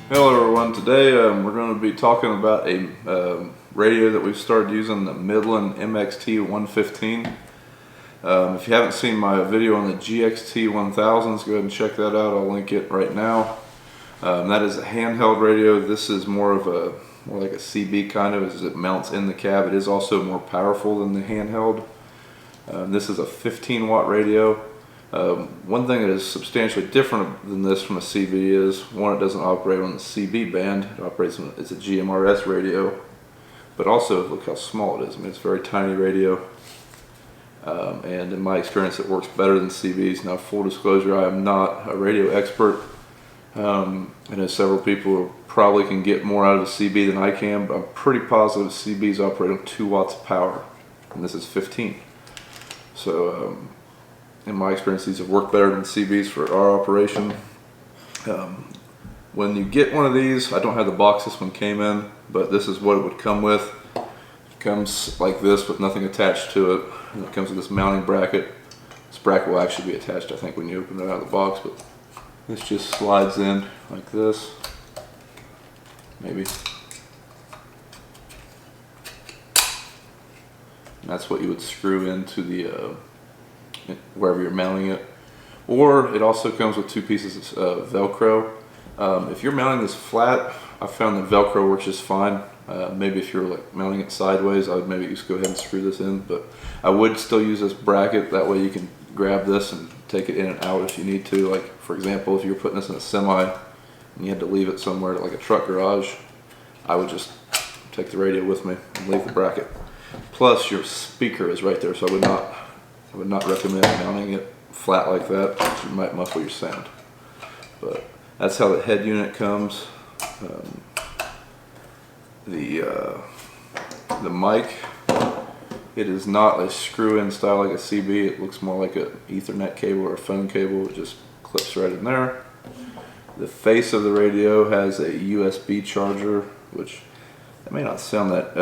Hello everyone, today we're going to be talking about a radio that we've started using, the Midland MXT115. If you haven't seen my video on the GXT1000s, go ahead and check that out. I'll link it right now. That is a handheld radio. This is more like a CB kind of, as it mounts in the cab. It is also more powerful than the handheld. This is a 15 watt radio. One thing that is substantially different than this from a CB is, one, it doesn't operate on the CB band. It operates on, it's a GMRS radio, but also look how small it is. I mean, it's a very tiny radio, and in my experience it works better than CBs. Now, full disclosure, I am not a radio expert. I know several people who probably can get more out of a CB than I can, but I'm pretty positive CBs operate on 2 watts of power, and this is 15. So in my experience, these have worked better than CBs for our operation. When you get one of these, I don't have the box this one came in, but this is what it would come with. It comes like this with nothing attached to it, and it comes with this mounting bracket. This bracket will actually be attached, I think, when you open it out of the box, but this just slides in like this, maybe. And that's what you would screw into the wherever you're mounting it. Or it also comes with 2 pieces of Velcro. If you're mounting this flat, I found that Velcro works just fine. Maybe if you're like mounting it sideways, I would maybe just go ahead and screw this in, but I would still use this bracket. That way you can grab this and take it in and out if you need to. Like, for example, if you're putting this in a semi and you had to leave it somewhere, like a truck garage, I would just take the radio with me and leave the bracket. Plus, your speaker is right there, so I would not recommend mounting it flat like that, because you might muffle your sound. But that's how the head unit comes. The mic, it is not a screw-in style like a CB. It looks more like an Ethernet cable or a phone cable. It just clips right in there. The face of the radio has a USB charger, which that may not sound that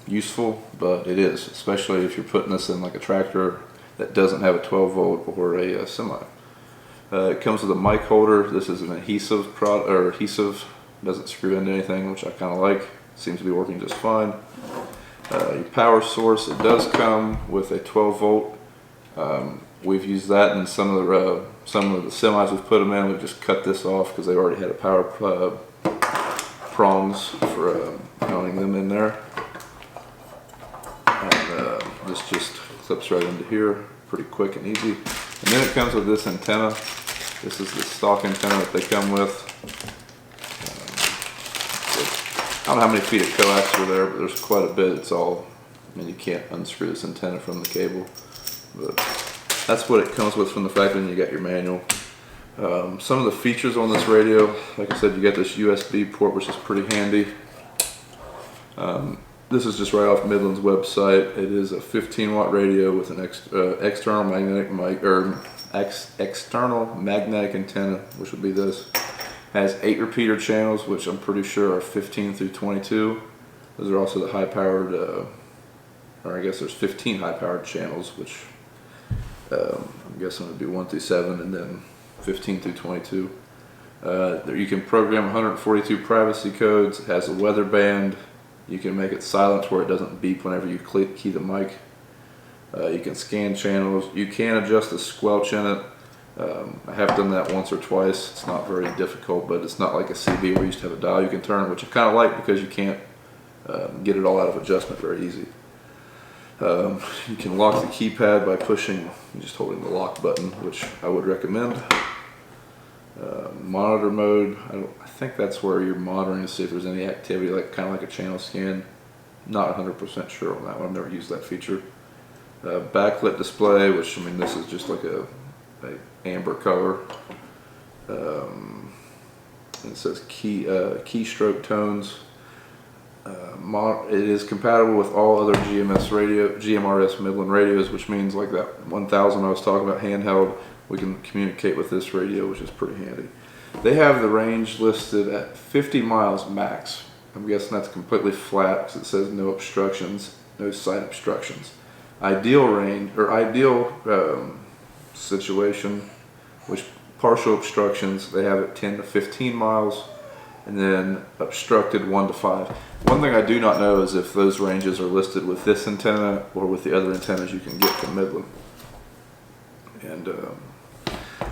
useful, but it is, especially if you're putting this in like a tractor that doesn't have a 12 volt or a semi. It comes with a mic holder. This is an adhesive product, or adhesive, doesn't screw into anything, which I kind of like. Seems to be working just fine. Your power source, it does come with a 12 volt. We've used that in some of the semis we've put them in. We've just cut this off because they already had a power prongs for mounting them in there. And this just clips right into here, pretty quick and easy. And then it comes with this antenna. This is the stock antenna that they come with. I don't know how many feet of coax are there, but there's quite a bit. It's all, I mean, you can't unscrew this antenna from the cable, but that's what it comes with from the factory, and you got your manual. Some of the features on this radio, like I said, you got this USB port, which is pretty handy. This is just right off Midland's website. It is a 15 watt radio with an external magnetic mic, or external magnetic antenna, which would be this. Has 8 repeater channels, which I'm pretty sure are 15 through 22. Those are also the high powered, or I guess there's 15 high powered channels, which I'm guessing would be 1 through 7, and then 15 through 22. You can program 142 privacy codes. It has a weather band. You can make it silent where it doesn't beep whenever you key the mic. You can scan channels. You can adjust the squelch in it. I have done that once or twice. It's not very difficult, but it's not like a CB where you used to have a dial you can turn, which I kind of like because you can't get it all out of adjustment very easy. You can lock the keypad by pushing, just holding the lock button, which I would recommend. Monitor mode, I think that's where you're monitoring to see if there's any activity, like kind of like a channel scan. Not 100% sure on that one. I've never used that feature. Backlit display, which, I mean, this is just like a amber color. It says keystroke tones. It is compatible with all other GMRS Midland radios, which means like that 1000 I was talking about handheld, we can communicate with this radio, which is pretty handy. They have the range listed at 50 miles max. I'm guessing that's completely flat because it says no obstructions, no site obstructions. Ideal range, or ideal situation, which partial obstructions, they have it 10 to 15 miles. and then obstructed 1 to 5. One thing I do not know is if those ranges are listed with this antenna or with the other antennas you can get from Midland. And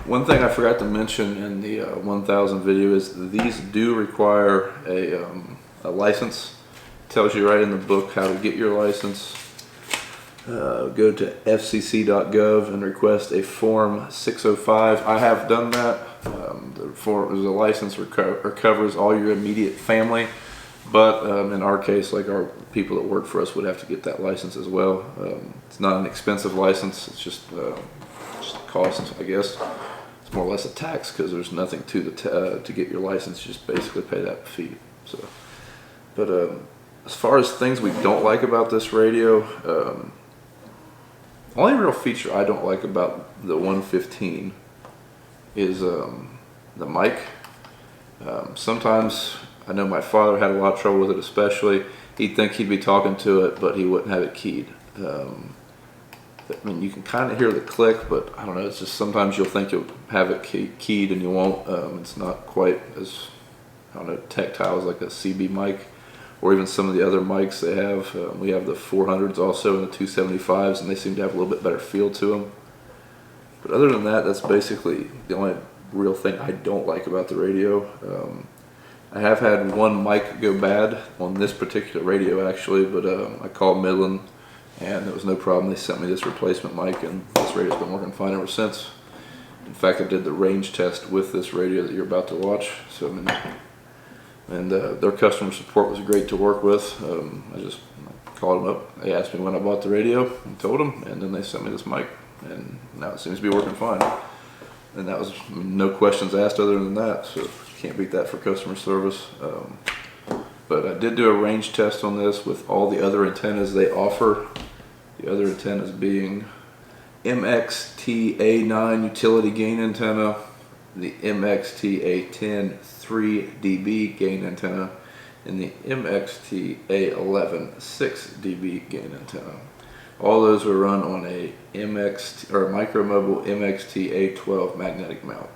one thing I forgot to mention in the 1000 video is these do require a license. It tells you right in the book how to get your license. Go to fcc.gov and request a form 605. I have done that. The form is a license covers all your immediate family, but in our case, like our people that work for us would have to get that license as well. It's not an expensive license. It's just cost, I guess. It's more or less a tax because there's nothing to the to get your license. You just basically pay that fee. So, but as far as things we don't like about this radio. Only real feature I don't like about the 115 is the mic. Sometimes, I know my father had a lot of trouble with it especially. He'd think he'd be talking to it, but he wouldn't have it keyed. I mean, you can kind of hear the click, but I don't know, it's just sometimes you'll think you'll have it keyed and you won't. It's not quite as, I don't know, tactile as like a CB mic. Or even some of the other mics they have. We have the 400s also and the 275s, and they seem to have a little bit better feel to them. But other than that, that's basically the only real thing I don't like about the radio. I have had one mic go bad on this particular radio actually, but I called Midland and there was no problem. They sent me this replacement mic and this radio's been working fine ever since. In fact, I did the range test with this radio that you're about to watch. So I mean, and their customer support was great to work with. I just called them up. They asked me when I bought the radio and told them, and then they sent me this mic, and now it seems to be working fine. And that was no questions asked other than that, so you can't beat that for customer service. But I did do a range test on this with all the other antennas they offer. The other antennas being MXT-A9 utility gain antenna, the MXT-A10 3 dB gain antenna, and the MXT-A11 6 dB gain antenna. All those were run on a micromobile MXT-A12 magnetic mount.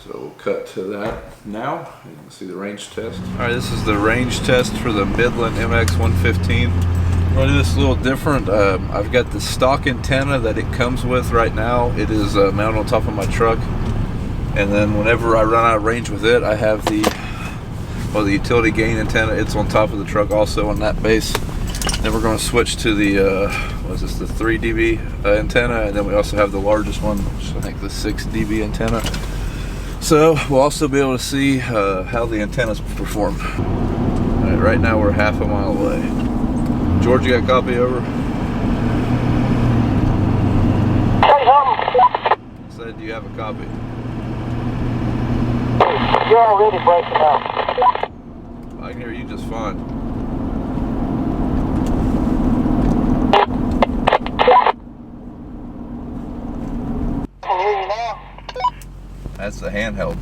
So we'll cut to that now. You can see the range test. Alright, this is the range test for the Midland MX115. I'm going to do this a little different. I've got the stock antenna that it comes with right now. It is mounted on top of my truck. And then whenever I run out of range with it, I have the utility gain antenna. It's on top of the truck also on that base. Then we're going to switch to the, what is this, the 3 dB antenna. And then we also have the largest one, which is I think the 6 dB antenna. So we'll also be able to see how the antennas perform. All right now we're half a mile away. George, you got a copy over? I said, do you have a copy? You're already breaking up. I can hear you just fine. I can hear you now. That's the handheld.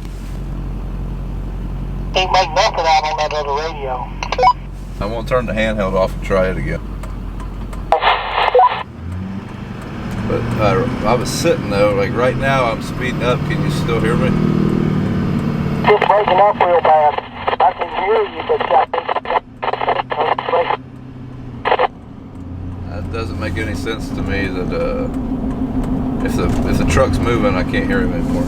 Can't make nothing out on that other radio. I'm gonna turn the handheld off and try it again. But I was sitting though, like right now I'm speeding up. Can you still hear me? Just breaking up real bad. I can hear you, but That doesn't make any sense to me that if the truck's moving, I can't hear him anymore.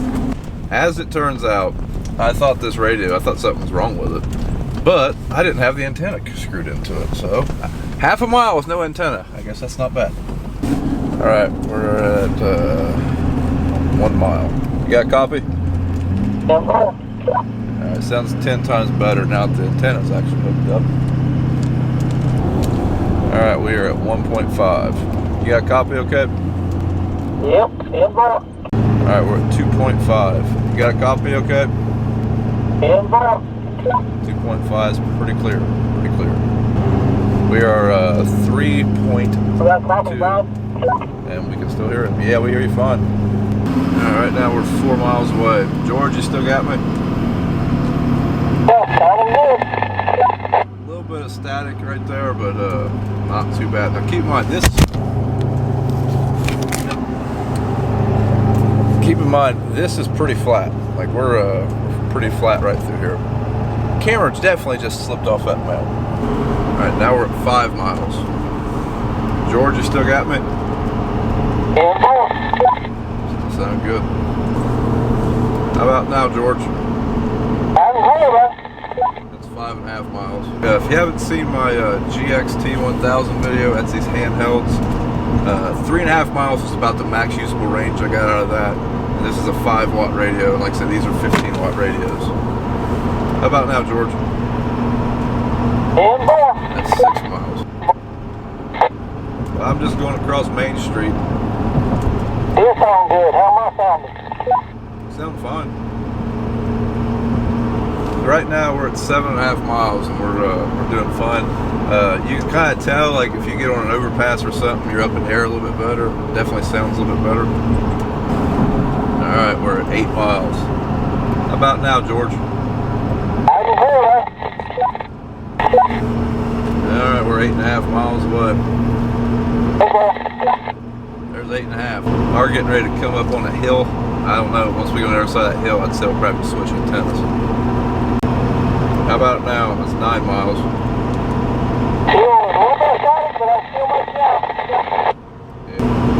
As it turns out, I thought something was wrong with it, but I didn't have the antenna screwed into it. So half a mile with no antenna. I guess that's not bad. All right, we're at 1 mile. You got a copy? It sounds 10 times better now that the antenna's actually hooked up. Alright, we are at 1.5. You got a copy okay? Yep, Alright, we're at 2.5. You got a copy okay? 2.5 is pretty clear. Pretty clear. We are 3.2. And we can still hear it. Yeah, we hear you fine. Alright, now we're 4 miles away. George, you still got me? A little bit of static right there, but not too bad. Now keep in mind this is pretty flat. Like we're pretty flat right through here. Camera definitely just slipped off that map. Alright, now we're at 5 miles. George, you still got me? Still sound good. How about now, George? That's 5.5 miles. If you haven't seen my GXT1000 video, that's these handhelds. 3.5 miles is about the max usable range I got out of that. And this is a 5-watt radio, and like I said, these are 15-watt radios. How about now, George? That's 6 miles. Well, I'm just going across Main Street. You sound good. How am I sounding? Sound fine. Right now we're at 7.5 miles and we're doing fine. You can kind of tell, like if you get on an overpass or something, you're up in the air a little bit better. It definitely sounds a little bit better. All right, we're at 8 miles. How about now, George? I can hear that. All right, we're 8.5 miles away. Okay. There's 8.5. We're getting ready to come up on a hill. I don't know. Once we go on the other side of that hill, I'd say we'll probably switch antennas. How about now? That's 9 miles.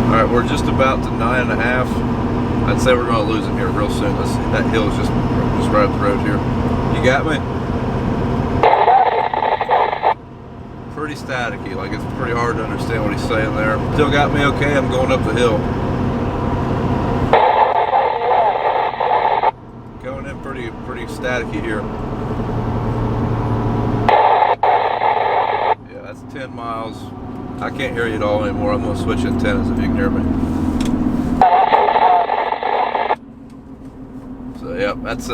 Alright, we're just about to 9.5. I'd say we're going to lose him here real soon. That hill is just right up the road here. You got me? Pretty staticky, like it's pretty hard to understand what he's saying there. Still got me okay? I'm going up the hill. Going in pretty staticky here. 10 miles. I can't hear you at all anymore. I'm going to switch antennas if you can hear me. So yeah, that's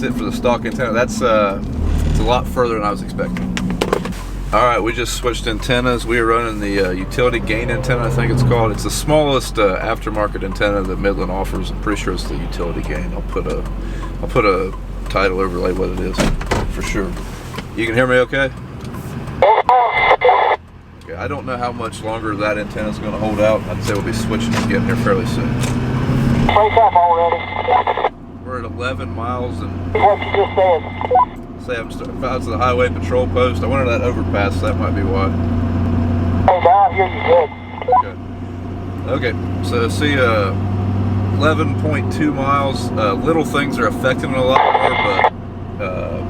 it for the stock antenna. It's a lot further than I was expecting. Alright, we just switched antennas. We are running the utility gain antenna, I think it's called. It's the smallest aftermarket antenna that Midland offers. I'm pretty sure it's the utility gain. I'll put a title overlay what it is for sure. You can hear me okay? Okay, I don't know how much longer that antenna is going to hold out. I'd say we'll be switching again here fairly soon. Wake up already. We're at 11 miles and What you just said. say I'm about to the highway patrol post. I went under that overpass, so that might be why. Hey, down here you good. Okay, so see 11.2 miles. Little things are affecting it a lot more, but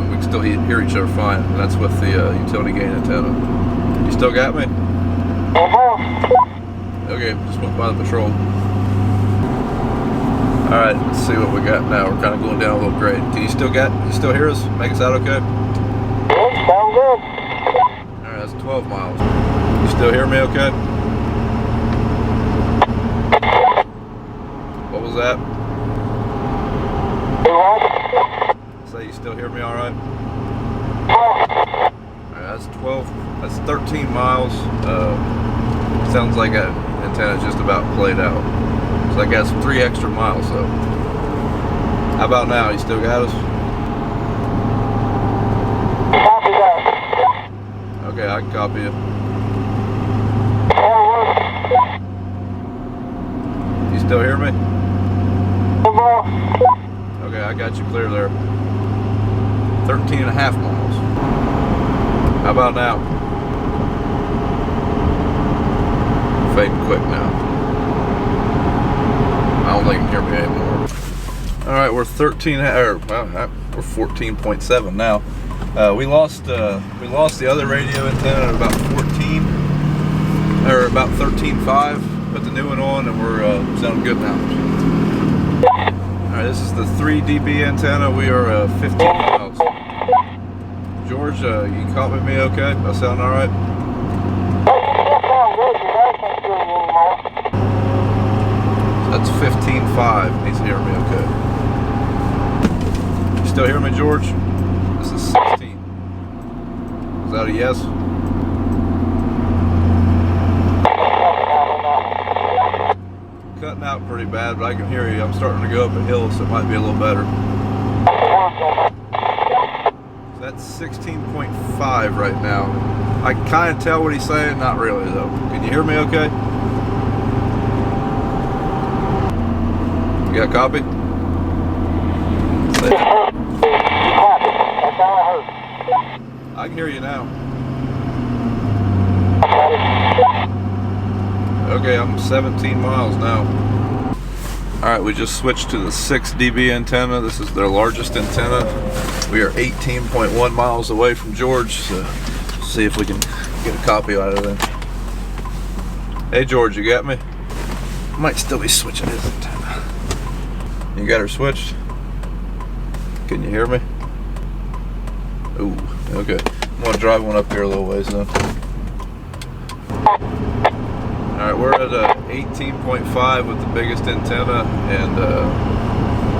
we can still hear each other fine. And that's with the utility gain antenna. You still got me? Okay, just went by the patrol. Alright, let's see what we got now. We're kind of going down a little grade. Can you still hear us? Make us out okay? Good, sound good. Alright, that's 12 miles. You still hear me okay? What was that? Say you still hear me alright? Alright, that's 12. That's 13 miles. Sounds like that antenna's just about played out. So I got some 3 extra miles though. How about now? You still got us? Copy that. Okay, I can copy it. You still hear me? Okay, I got you clear there. 13.5 miles. How about now? Fading quick now. I don't think you can hear me anymore. Alright, we're 14.7 now. We lost the other radio antenna at about 14 or about 13.5. Put the new one on and we're sounding good now. Alright, this is the 3 dB antenna. We are 15 miles. George, you caught me okay? I sound alright? That's 15.5. He's hearing me okay. You still hear me, George? This is 16. Is that a yes? Cutting out pretty bad, but I can hear you. I'm starting to go up a hill, so it might be a little better. So that's 16.5 right now. I can kind of tell what he's saying, not really though. Can you hear me okay? You got a copy? That's all I heard. I can hear you now. Okay, I'm 17 miles now. Alright, we just switched to the 6 dB antenna. This is their largest antenna. We are 18.1 miles away from George, so see if we can get a copy out of them. Hey George, you got me? Might still be switching his antenna. You got her switched? Can you hear me? Ooh, okay. I'm gonna drive one up here a little ways then. Alright, we're at 18.5 with the biggest antenna and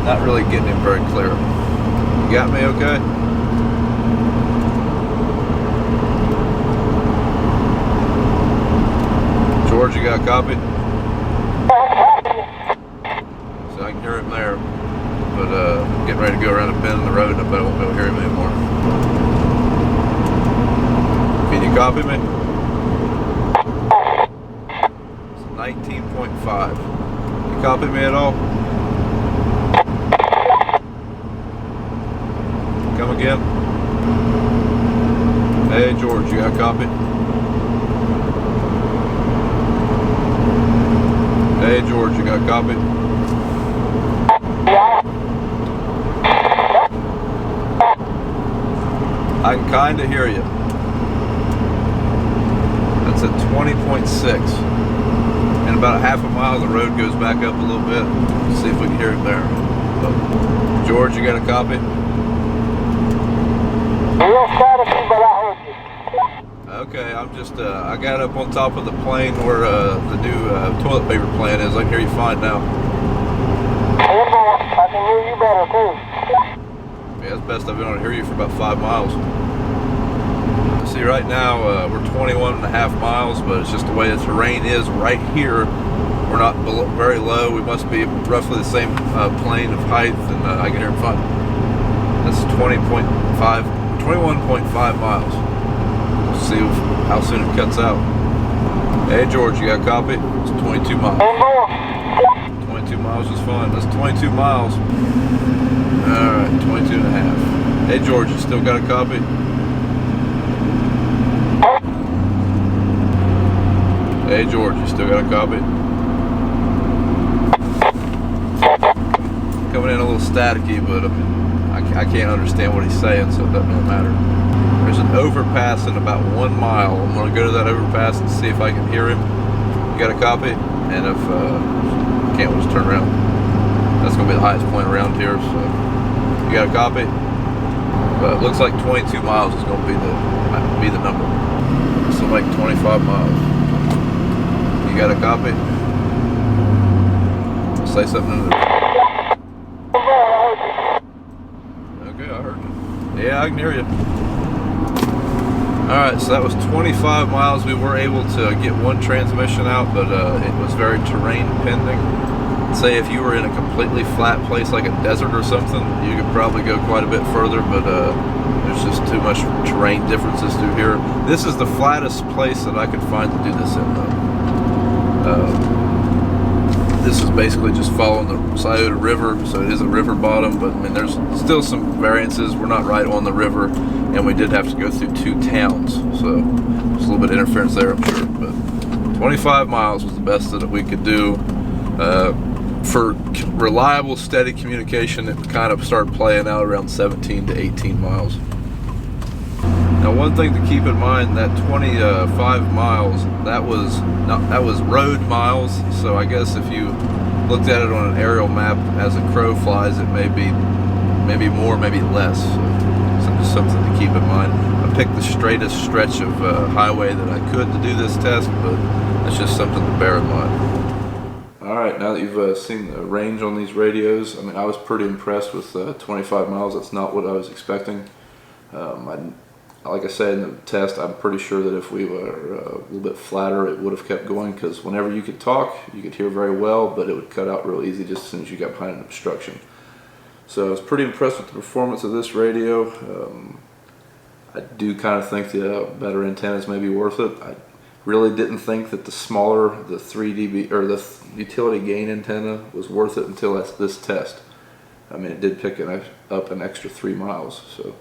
not really getting him very clear. You got me okay? George, you got a copy? So I can hear him there, but getting ready to go around a bend in the road and I bet I won't be able to hear him anymore. Can you copy me? 19.5. You copy me at all? Come again? Hey George, you got a copy? Hey George, you got a copy? I can kinda hear you. That's at 20.6. In about a half a mile, the road goes back up a little bit. Let's see if we can hear him there. But, George, you got a copy? Real static, but I heard you. Okay, I'm just, I got up on top of the plane where the new toilet paper plant is. I can hear you fine now. I can hear you better too. Yeah, that's best I've been able to hear you for about 5 miles. See, right now we're 21.5 miles, but it's just the way the terrain is right here. We're not very low. We must be roughly the same plane of height, and I can hear him fine. That's 21.5 miles. We'll see how soon it cuts out. Hey George, you got a copy? It's 22 miles. 22 miles is fine. That's 22 miles. Alright, 22 and a half. Hey George, you still got a copy? Hey George, you still got a copy? Coming in a little staticky, but I can't understand what he's saying, so it doesn't really matter. There's an overpass in about 1 mile. I'm going to go to that overpass and see if I can hear him. You got a copy? And if I can't, we'll just turn around. That's going to be the highest point around here, so you got a copy? But it looks like 22 miles is going to be the number. So like 25 miles. You got a copy? Say something into the... Okay, I heard you. Yeah, I can hear you. Alright, so that was 25 miles. We were able to get one transmission out, but it was very terrain pending. Say if you were in a completely flat place like a desert or something, you could probably go quite a bit further, but there's just too much terrain differences through here. This is the flattest place that I could find to do this in, though. This is basically just following the Scioto River, so it is a river bottom, but I mean there's still some variances. We're not right on the river, and we did have to go through 2 towns, so there's a little bit of interference there, I'm sure. But 25 miles was the best that we could do. For reliable, steady communication, it kind of started playing out around 17 to 18 miles. Now, one thing to keep in mind, that 25 miles, that was road miles. So I guess if you looked at it on an aerial map as a crow flies, it may be more, maybe less. So just something to keep in mind. I picked the straightest stretch of highway that I could to do this test, but that's just something to bear in mind. Alright, now that you've seen the range on these radios, I mean, I was pretty impressed with 25 miles. That's not what I was expecting. Like I said in the test, I'm pretty sure that if we were a little bit flatter, it would have kept going, because whenever you could talk, you could hear very well, but it would cut out real easy just as soon as you got behind an obstruction. So I was pretty impressed with the performance of this radio. I do kind of think the better antennas may be worth it. I really didn't think that the smaller, the 3 dB or the utility gain antenna was worth it until this test. I mean, it did pick up an extra 3 miles, so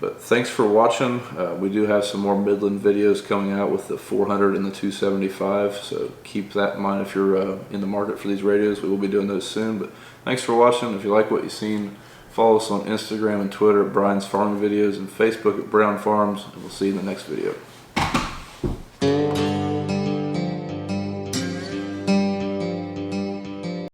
But thanks for watching. We do have some more Midland videos coming out with the 400 and the 275, so keep that in mind if you're in the market for these radios. We will be doing those soon. But thanks for watching. If you like what you've seen, follow us on Instagram and Twitter at Brian's Farming Videos and Facebook at Brown Farms, and we'll see you in the next video.